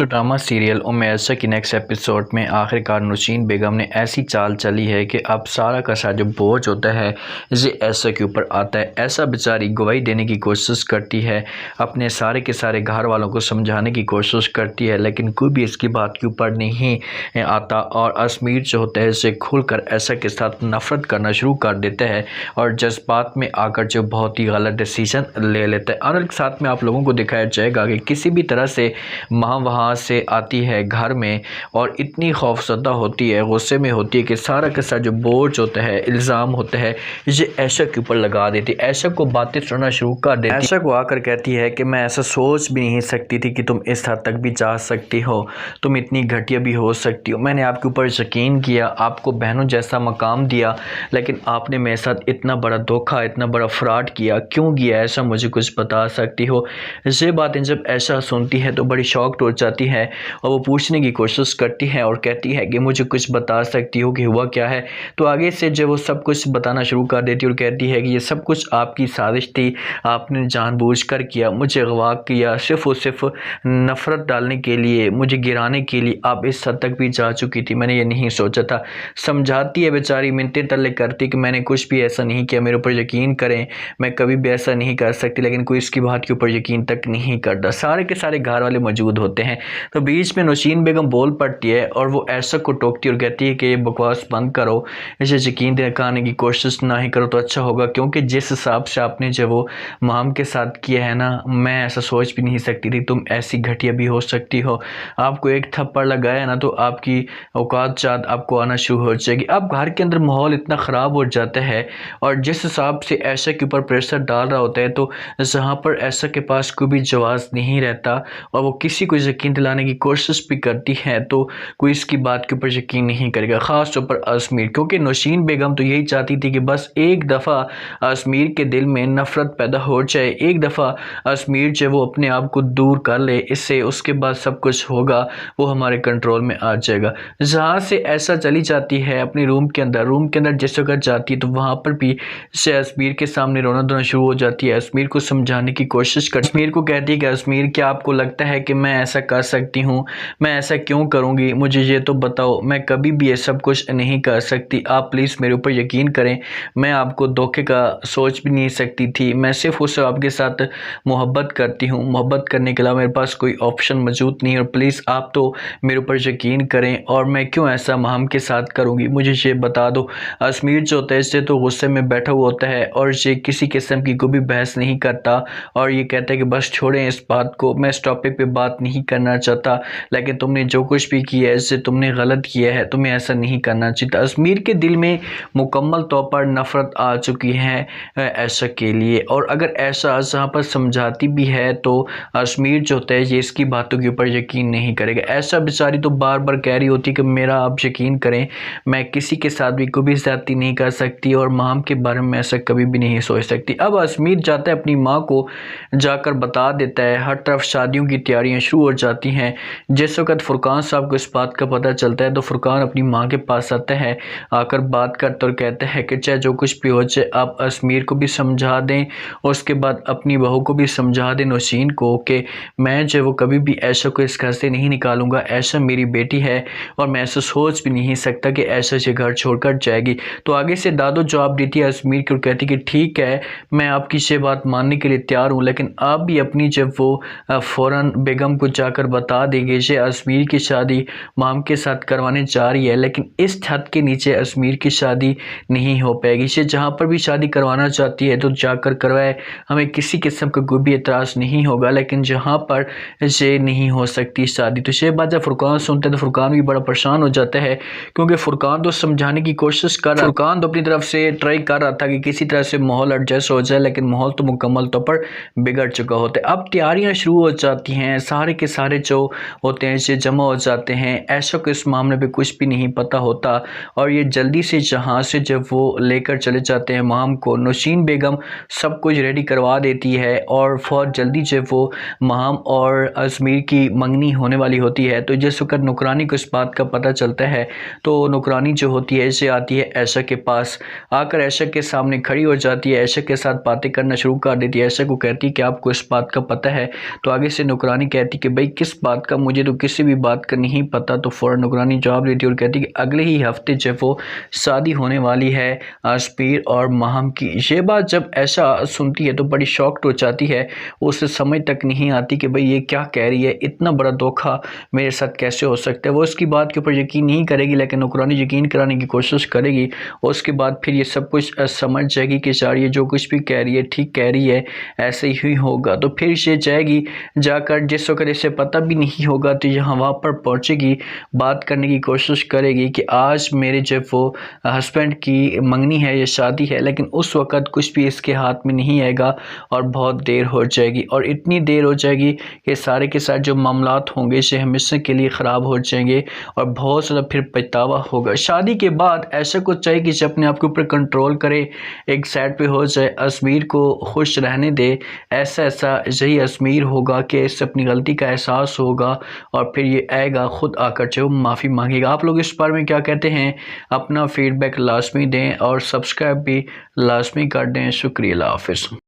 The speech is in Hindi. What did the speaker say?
तो ड्रामा सीरियल उम्मे ऐसा की नेक्स्ट एपिसोड में आखिरकार नौशीन बेगम ने ऐसी चाल चली है कि अब सारा का सारा जो बोझ होता है ये ऐसा के ऊपर आता है। ऐसा बेचारी गवाही देने की कोशिश करती है, अपने सारे के सारे घर वालों को समझाने की कोशिश करती है, लेकिन कोई भी इसकी बात के ऊपर नहीं आता। और अजमीर जो होता है इसे खुलकर ऐसा के साथ नफरत करना शुरू कर देता है और जज्बात में आकर जो बहुत ही गलत डिसीजन ले लेता है। और साथ में आप लोगों को दिखाया जाएगा कि किसी भी तरह से माँ वहाँ से आती है घर में और इतनी खौफजदा होती है, गुस्से में होती है कि सारा का सारा जो बोझ होता है, इल्ज़ाम होता है, ये ऐशा के ऊपर लगा देती है। ऐशा को बातें सुनना शुरू कर देती है। ऐशा को आकर कहती है कि मैं ऐसा सोच भी नहीं सकती थी कि तुम इस हद तक भी जा सकती हो, तुम इतनी घटिया भी हो सकती हो। मैंने आपके ऊपर यकीन किया, आपको बहनों जैसा मकाम दिया, लेकिन आपने मेरे साथ इतना बड़ा धोखा, इतना बड़ा फ्रॉड किया। क्यों किया ऐसा, मुझे कुछ बता सकती हो? ये बातें जब ऐशा सुनती है तो बड़ी शॉक्ड हो जाती है और वो पूछने की कोशिश करती है और कहती है कि मुझे कुछ बता सकती हो कि हुआ क्या है। तो आगे से जब वो सब कुछ बताना शुरू कर देती है और कहती है कि ये सब कुछ आपकी साजिश थी, आपने जानबूझकर किया, मुझे अगवा किया, सिर्फ और सिर्फ नफ़रत डालने के लिए, मुझे गिराने के लिए। आप इस हद तक भी जा चुकी थी, मैंने ये नहीं सोचा था। समझाती है बेचारी, मिन्नतें तरले करती कि मैंने कुछ भी ऐसा नहीं किया, मेरे ऊपर यकीन करें, मैं कभी भी ऐसा नहीं कर सकती, लेकिन कोई इसकी बात के ऊपर यकीन तक नहीं करता। सारे के सारे घर वाले मौजूद होते हैं तो बीच में नौशीन बेगम बोल पड़ती है और वो ऐसा को टोकती और कहती है कि ये बकवास बंद करो, इसे यकीन दिखाने की कोशिश ना ही करो तो अच्छा होगा, क्योंकि जिस हिसाब से आपने जब वो माम के साथ किया है ना, मैं ऐसा सोच भी नहीं सकती थी तुम ऐसी घटिया भी हो सकती हो। आपको एक थप्पड़ लगाया ना तो आपकी औकात चाँद आपको आना शुरू हो जाएगी। अब घर के अंदर माहौल इतना ख़राब हो जाता है और जिस हिसाब से ऐशा के ऊपर प्रेशर डाल रहा होता है तो जहाँ पर ऐशा के पास कोई भी जवाब नहीं रहता और वो किसी को यकीन दिलाने की कोशिश भी करती है तो कोई इसकी बात के ऊपर यकीन नहीं करेगा, ख़ास तौर पर अजमीर, क्योंकि नौशीन बेगम तो यही चाहती थी कि बस एक दफ़ा अजमीर के दिल में नफ़रत पैदा हो जाए, एक दफ़ा अजमीर जो वो अपने आप को दूर कर ले इससे, उसके बाद सब कुछ होगा वो हमारे कंट्रोल में आ जाएगा। जहाँ से ऐसा चली जाती है अपने रूम के अंदर जिस वक्त जाती है तो वहाँ पर भी से अजमीर के सामने रोना धोना शुरू हो जाती है। अजमीर को समझाने की कोशिश कर, अजमीर को कहती है कि अजमीर क्या आपको लगता है कि मैं ऐसा कर सकती हूँ? मैं ऐसा क्यों करूँगी? मुझे ये तो बताओ, मैं कभी भी ये सब कुछ नहीं कर सकती, आप प्लीज़ मेरे ऊपर यकीन करें, मैं आपको धोखे का सोच भी नहीं सकती थी, मैं सिर्फ उससे आपके साथ मोहब्बत करती हूँ, मोहब्बत करने के अलावा मेरे पास कोई ऑप्शन मौजूद नहीं है और प्लीज़ आप तो मेरे ऊपर यकीन करें और मैं क्यों ऐसा माम के साथ करूँगी, मुझे ये बता दो। अजमीर जो होता है इससे तो गुस्से में बैठा हुआ होता है और ये किसी किस्म की कोई भी बहस नहीं करता और ये कहता है कि बस छोड़ें इस बात को, मैं इस टॉपिक पे बात नहीं करना चाहता, लेकिन तुमने जो कुछ भी किया है इससे तुमने गलत किया है, तुम्हें ऐसा नहीं करना चाहिए। अजमीर के दिल में मुकम्मल तौर पर नफ़रत आ चुकी है ऐशा के लिए और अगर ऐशा जहाँ पर समझाती भी है तो अजमीर जो होता है ये इसकी बातों के ऊपर यकीन नहीं करेगा। ऐशा बेचारी तो बार बार कह रही होती कि मेरा आप यकीन करें, मैं किसी के साथ भी कोई भी ज़्यादती नहीं कर सकती और माम के बारे में ऐसा कभी भी नहीं सोच सकती। अब अजमीर जाता है अपनी माँ को जाकर बता देता है, हर तरफ शादियों की तैयारियां शुरू हो जाती हैं। जिस वक्त फुरकान साहब को इस बात का पता चलता है तो फुरकान अपनी माँ के पास आता है, आकर बात करता और कहता है कि चाहे जो कुछ भी हो जाए आप अजमीर को भी समझा दें और उसके बाद अपनी बहू को भी समझा दें नौशीन को कि मैं जो वो कभी भी ऐशा को इस घर से नहीं निकालूंगा, ऐशा मेरी बेटी है और मैं ऐसा सोच भी नहीं सकता कि ऐशा से घर छोड़कर जाएगी। तो आगे से दादो जवाब देती है अजमीर को, कहती कि ठीक है मैं आपकी ये बात मानने के लिए तैयार हूँ, लेकिन आप भी अपनी जब वो फ़ौरन बेगम को जाकर बता देंगे ये अजमीर की शादी माम के साथ करवाने जा रही है, लेकिन इस छत के नीचे अजमीर की शादी नहीं हो पाएगी। ये जहाँ पर भी शादी करवाना चाहती है तो जाकर करवाए, हमें किसी किस्म का कोई भी एतराज़ नहीं होगा, लेकिन जहाँ पर ये नहीं हो सकती शादी। तो ये बात जब फुरकान सुनते हैं तो फुरकान भी बड़ा परेशान हो जाता है, क्योंकि फुरकान तो समझाने की कोशिश कर रहा, फुरकान तो अपनी तरफ से ट्राई कर रहा था कि किसी तरह से माहौल एडजस्ट हो जाए, लेकिन माहौल तो मुकम्मल तौर पर बिगड़ चुका होता है। अब तैयारियां शुरू हो जाती हैं, सारे के सारे जो होते हैं ये जमा हो जाते हैं। ऐशा को इस मामले पे कुछ भी नहीं पता होता और ये जल्दी से जहाँ से जब वो लेकर चले जाते हैं माम को, नौशीन बेगम सब कुछ रेडी करवा देती है और बहुत जल्दी जब वो माम और अजमीर की मंगनी होने वाली होती है तो जिस वक्त नौकरानी को इस बात का पता चलता है तो नौकरानी जो होती है इसे आती है ऐशा के पास, आकर ऐशा के सामने खड़ी हो जाती है, ऐशा के साथ बातें करना शुरू कर देती है। ऐशा को कहती है कि आपको इस बात का पता है? तो आगे से नौकरानी कहती कि भाई किस किस बात का, मुझे तो किसी भी बात का नहीं पता। तो फ़ौरन नुकरानी जवाब देती है और कहती है कि अगले ही हफ्ते जो वो शादी होने वाली है आसपीर और महम की। ये बात जब ऐसा सुनती है तो बड़ी शॉक्ड हो जाती है, उसे समझ तक नहीं आती कि भाई ये क्या कह रही है, इतना बड़ा धोखा मेरे साथ कैसे हो सकता है। वो उसकी बात के ऊपर यकीन नहीं करेगी, लेकिन नुकरानी यकीन कराने की कोशिश करेगी। उसके बाद फिर ये सब कुछ समझ जाएगी कि यार ये जो कुछ भी कह रही है ठीक कह रही है, ऐसे ही होगा। तो फिर ये जाएगी, जाकर जिस वक्त इसे पता भी नहीं होगा तो यहाँ वहाँ पर पहुँचेगी, बात करने की कोशिश करेगी कि आज मेरे जब वो हस्बैंड की मंगनी है या शादी है, लेकिन उस वक़्त कुछ भी इसके हाथ में नहीं आएगा और बहुत देर हो जाएगी। और इतनी देर हो जाएगी कि सारे के साथ जो मामलात होंगे ये हमेशा के लिए ख़राब हो जाएंगे और बहुत ज़्यादा फिर पछतावा होगा। शादी के बाद ऐसा कुछ चाहिए कि अपने आप के ऊपर कंट्रोल करे, एक साइड पे हो जाए, अजमीर को खुश रहने दे। ऐसा यही अजमीर होगा कि इससे अपनी गलती का एहसास होगा और फिर ये आएगा खुद आकर जो माफ़ी मांगेगा। आप लोग इस बारे में क्या कहते हैं? अपना फीडबैक लाजमी दें और सब्सक्राइब भी लाजमी कर दें। शुक्रिया, अल्लाह हाफ़िज़।